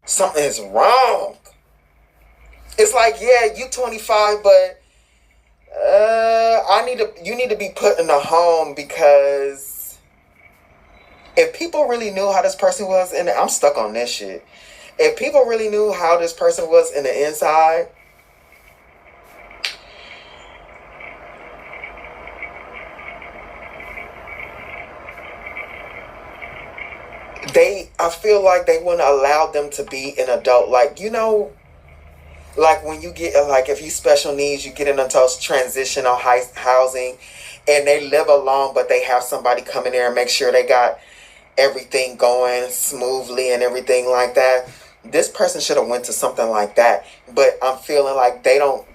something is wrong. It's like, yeah, you 25, but you need to be put in a home, because if people really knew how this person was I'm stuck on this shit. If people really knew how this person was in the inside, I feel like they wouldn't allow them to be an adult. Like, like when you get, like, if you special needs, you get into transitional housing, and they live alone, but they have somebody come in there and make sure they got everything going smoothly and everything like that. This person should have went to something like that. But I'm feeling like they don't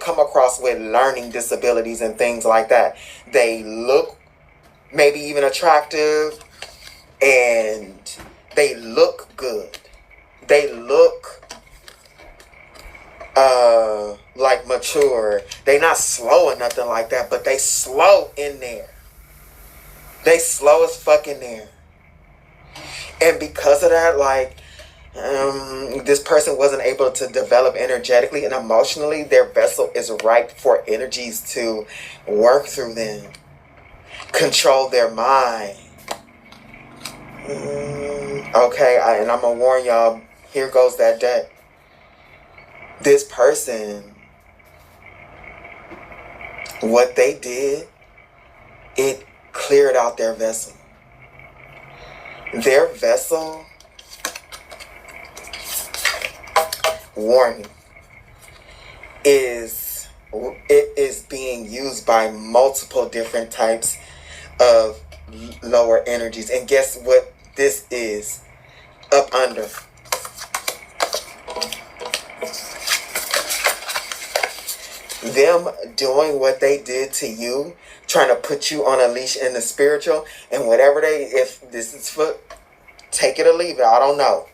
come across with learning disabilities and things like that. They look maybe even attractive, and they look good. They look like mature. They not slow or nothing like that, but they slow in there. They slow as fuck in there. And because of that, like, this person wasn't able to develop energetically and emotionally. Their vessel is ripe for energies to work through them, control their mind. Okay, and I'm gonna warn y'all, here goes that deck. This person, what they did, it cleared out their vessel. Their vessel, warning, it is being used by multiple different types of lower energies. And guess what this is? Up under. Them doing what they did to you, trying to put you on a leash in the spiritual, and whatever if this is for, take it or leave it, I don't know.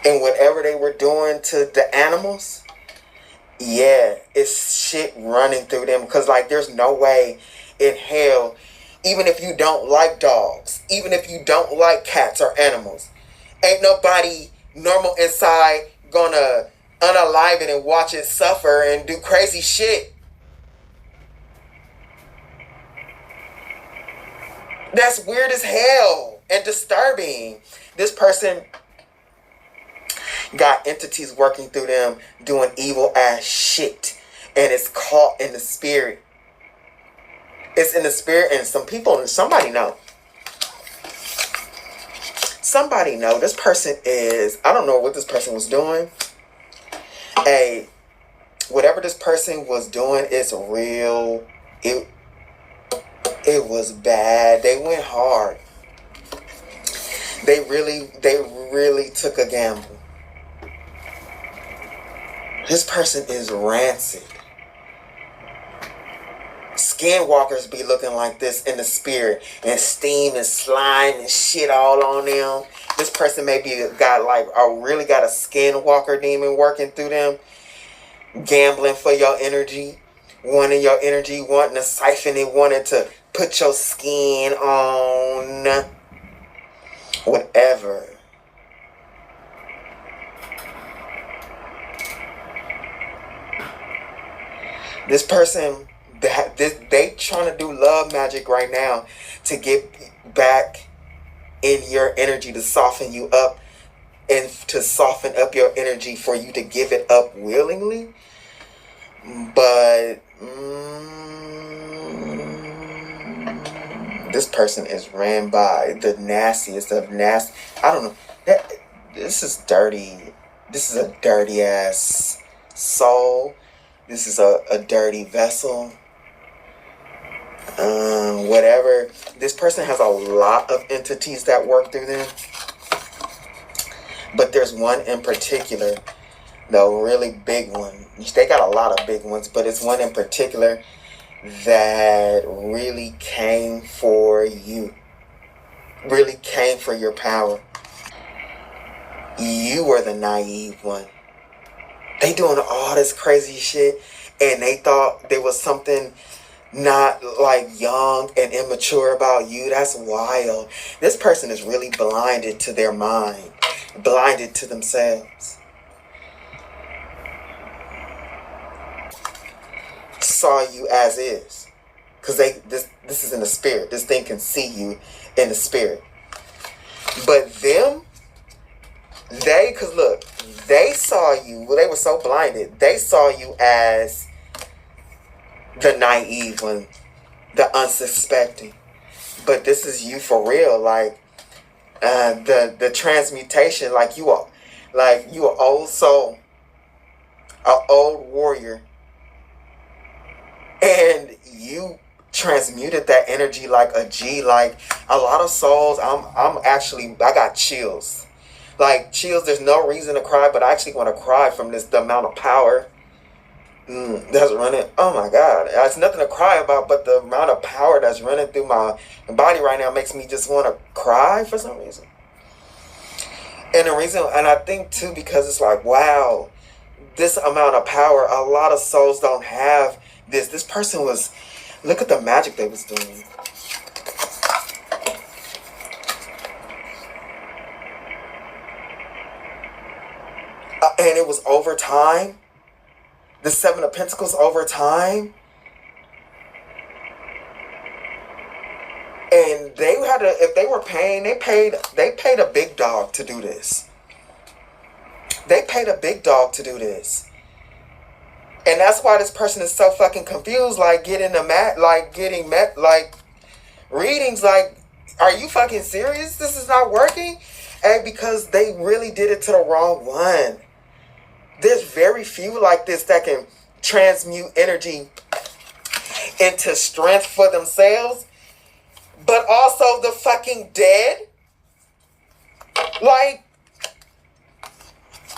And whatever they were doing to the animals, yeah, it's shit running through them. Because, like, there's no way in hell, even if you don't like dogs, even if you don't like cats or animals, ain't nobody normal inside gonna unalive it and watch it suffer and do crazy shit. That's weird as hell and disturbing. This person got entities working through them doing evil ass shit, and it's caught in the spirit. It's in the spirit, and somebody know. Somebody know. This person is, I don't know what this person was doing. Hey, whatever this person was doing is real. It was bad. They went hard. They really took a gamble. This person is rancid. Skinwalkers be looking like this in the spirit, and steam and slime and shit all on them. This person maybe really got a skinwalker demon working through them, gambling for your energy, wanting your energy, wanting to siphon it, wanting to put your skin on, whatever. This person, they trying to do love magic right now to get back in your energy, to soften you up, and to soften up your energy for you to give it up willingly. But this person is ran by the nastiest of nasty. I don't know. This is dirty. This is a dirty ass soul. This is a dirty vessel. Whatever. This person has a lot of entities that work through them. But there's one in particular, the really big one. They got a lot of big ones, but it's one in particular that really came for you. Really came for your power. You were the naive one. They doing all this crazy shit, and they thought there was something not like young and immature about you. That's wild. This person is really blinded to their mind, blinded to themselves. Saw you as is, because this is in the spirit. This thing can see you in the spirit. But them, because look, they saw you. Well, they were so blinded. They saw you as the naive one, the unsuspecting. But this is you for real. Like the transmutation. Like you are old soul, an old warrior, and you transmuted that energy like a G. Like a lot of souls. I got chills. Like chills. There's no reason to cry, but I actually want to cry from the amount of power that's running. Oh my God, it's nothing to cry about, but the amount of power that's running through my body right now makes me just want to cry for some reason. And the reason, and I think too, because it's like, wow, this amount of power, a lot of souls don't have this. This person was, look at the magic they was doing. And it was over time. The Seven of Pentacles over time. And they had to, if they were paying, they paid a big dog to do this. They paid a big dog to do this. And that's why this person is so fucking confused, like getting readings, like, are you fucking serious? This is not working? And because they really did it to the wrong one. There's very few like this that can transmute energy into strength for themselves, but also the fucking dead. Like,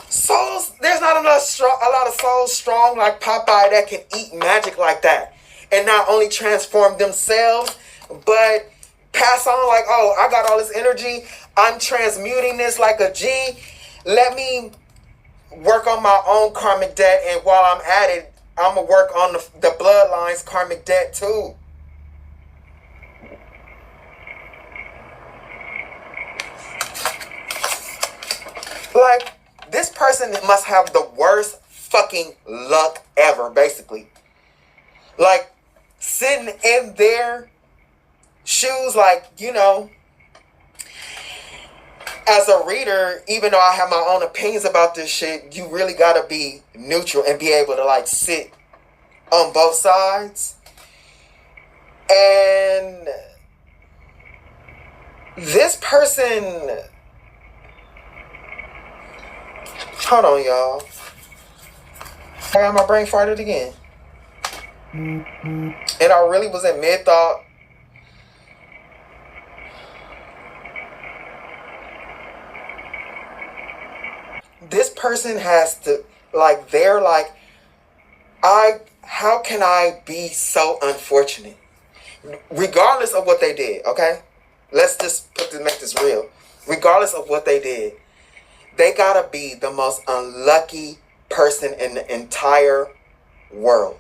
souls, there's not a lot of souls strong like Popeye that can eat magic like that. And not only transform themselves, but pass on like, oh, I got all this energy. I'm transmuting this like a G. Let me work on my own karmic debt, and while I'm at it, I'm gonna work on the bloodline's karmic debt too. Like, this person must have the worst fucking luck ever, basically. Like, sitting in their shoes, like, you know, as a reader, even though I have my own opinions about this shit, you really gotta be neutral and be able to like sit on both sides. And this person, hold on, y'all. I got my brain farted again. And I really was in mid-thought. This person has to, like, they're like, how can I be so unfortunate? Regardless of what they did, okay? Let's just make this real. Regardless of what they did, they gotta be the most unlucky person in the entire world.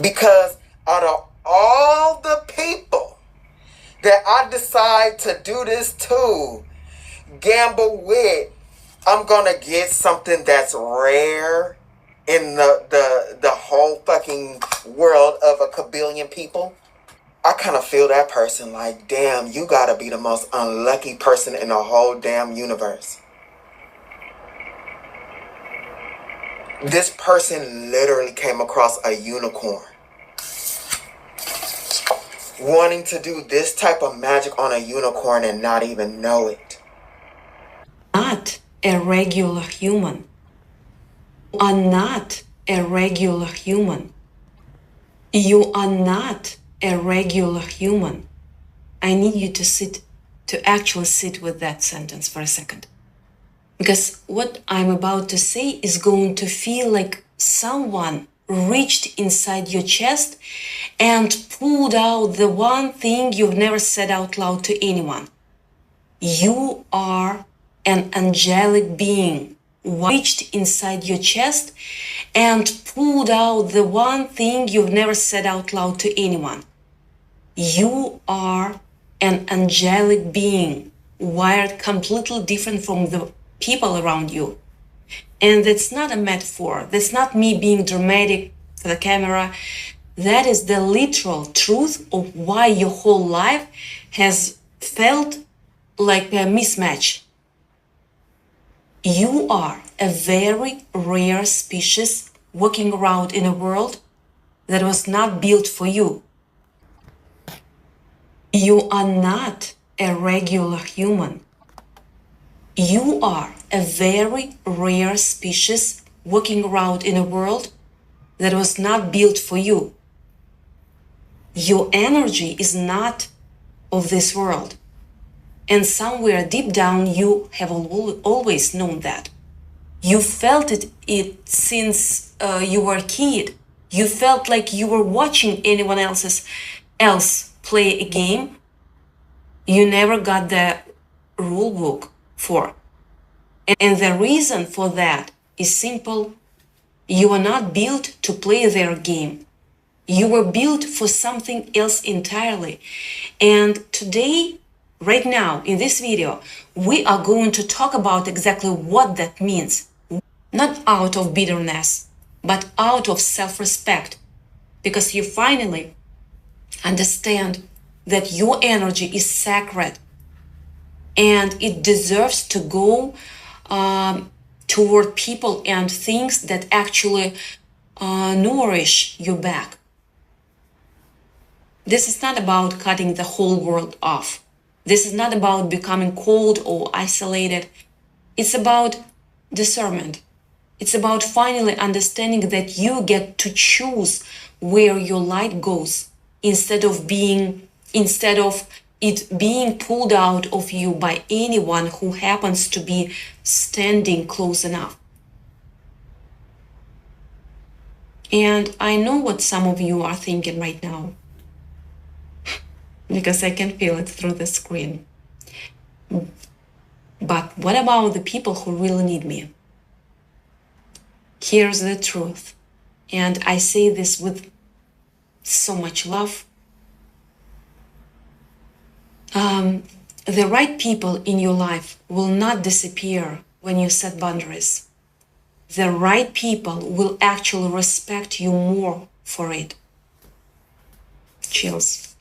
Because out of all the people that I decide to do this to, gamble with, I'm gonna get something that's rare in the whole fucking world of a kabillion people. I kind of feel that person like, damn, you gotta be the most unlucky person in the whole damn universe. This person literally came across a unicorn. Wanting to do this type of magic on a unicorn and not even know it. Not a regular human. You are not a regular human. You are not a regular human. I need you to actually sit with that sentence for a second. Because what I'm about to say is going to feel like someone reached inside your chest and pulled out the one thing you've never said out loud to anyone. You are an angelic being reached inside your chest and pulled out the one thing you've never said out loud to anyone. You are an angelic being, wired completely different from the people around you. And that's not a metaphor. That's not me being dramatic for the camera. That is the literal truth of why your whole life has felt like a mismatch. You are a very rare species walking around in a world that was not built for you. You are not a regular human. You are a very rare species walking around in a world that was not built for you. Your energy is not of this world. And somewhere deep down, you have always known that. You felt it since you were a kid. You felt like you were watching anyone else play a game you never got the rule book for. And the reason for that is simple. You are not built to play their game. You were built for something else entirely. And today, right now, in this video, we are going to talk about exactly what that means. Not out of bitterness, but out of self-respect. Because you finally understand that your energy is sacred and it deserves to go toward people and things that actually nourish you back. This is not about cutting the whole world off. This is not about becoming cold or isolated. It's about discernment. It's about finally understanding that you get to choose where your light goes instead of it being pulled out of you by anyone who happens to be standing close enough. And I know what some of you are thinking right now, because I can feel it through the screen. But what about the people who really need me? Here's the truth. And I say this with so much love. The right people in your life will not disappear when you set boundaries. The right people will actually respect you more for it. Chills.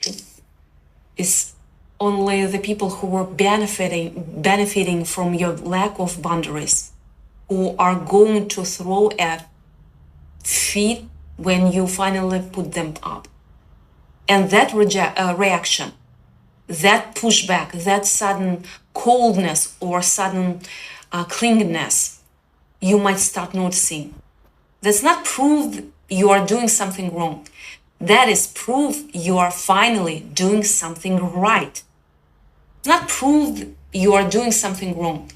It's only the people who were benefiting from your lack of boundaries who are going to throw a fit when you finally put them up. And that reaction, that pushback, that sudden coldness or sudden clinginess, you might start noticing. That's not proof you are doing something wrong. That is proof you are finally doing something right. Not proof you are doing something wrong.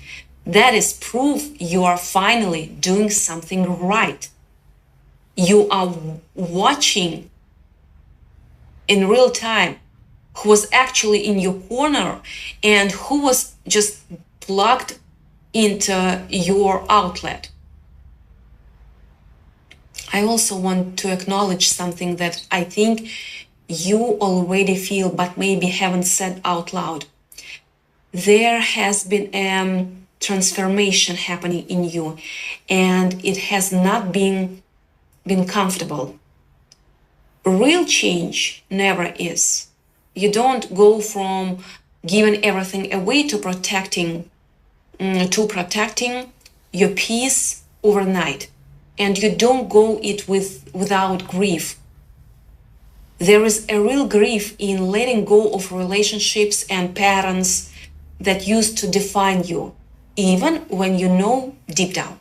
That is proof you are finally doing something right. You are watching in real time who was actually in your corner and who was just plugged into your outlet. I also want to acknowledge something that I think you already feel but maybe haven't said out loud. There has been a transformation happening in you, and it has not been comfortable. Real change never is. You don't go from giving everything away to protecting your peace overnight, and you don't go it without grief. There is a real grief in letting go of relationships and patterns that used to define you, even when you know deep down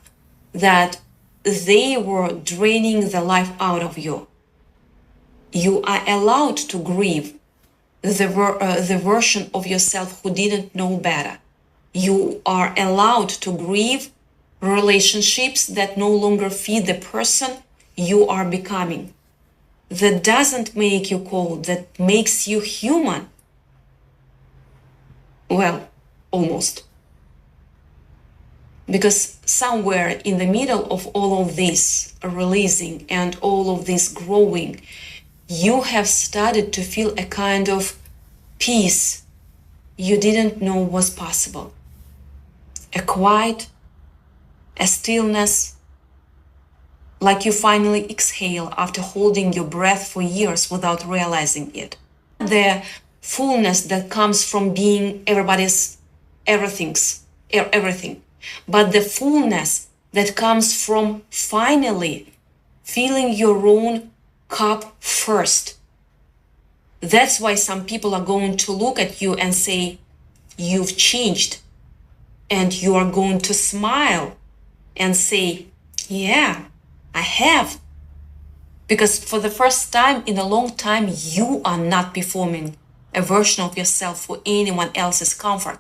that they were draining the life out of you. You are allowed to grieve the version of yourself who didn't know better. You are allowed to grieve relationships that no longer fit the person you are becoming. That doesn't make you cold, that makes you human. Well, almost. Because somewhere in the middle of all of this releasing and all of this growing, you have started to feel a kind of peace you didn't know was possible. A quiet, a stillness, like you finally exhale after holding your breath for years without realizing it. The fullness that comes from being everybody's everything, but the fullness that comes from finally filling your own cup first. That's why some people are going to look at you and say, you've changed. And you are going to smile and say, yeah, I have. Because for the first time in a long time, you are not performing a version of yourself for anyone else's comfort.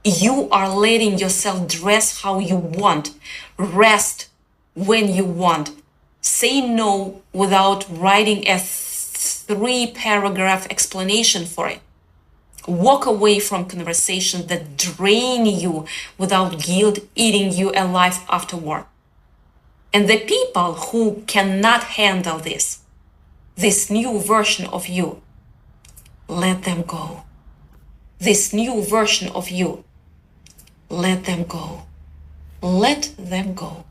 You are letting yourself dress how you want, rest when you want, say no without writing a 3-paragraph explanation for it. Walk away from conversations that drain you without guilt eating you alive afterward. And the people who cannot handle this new version of you, let them go. This new version of you, let them go. Let them go.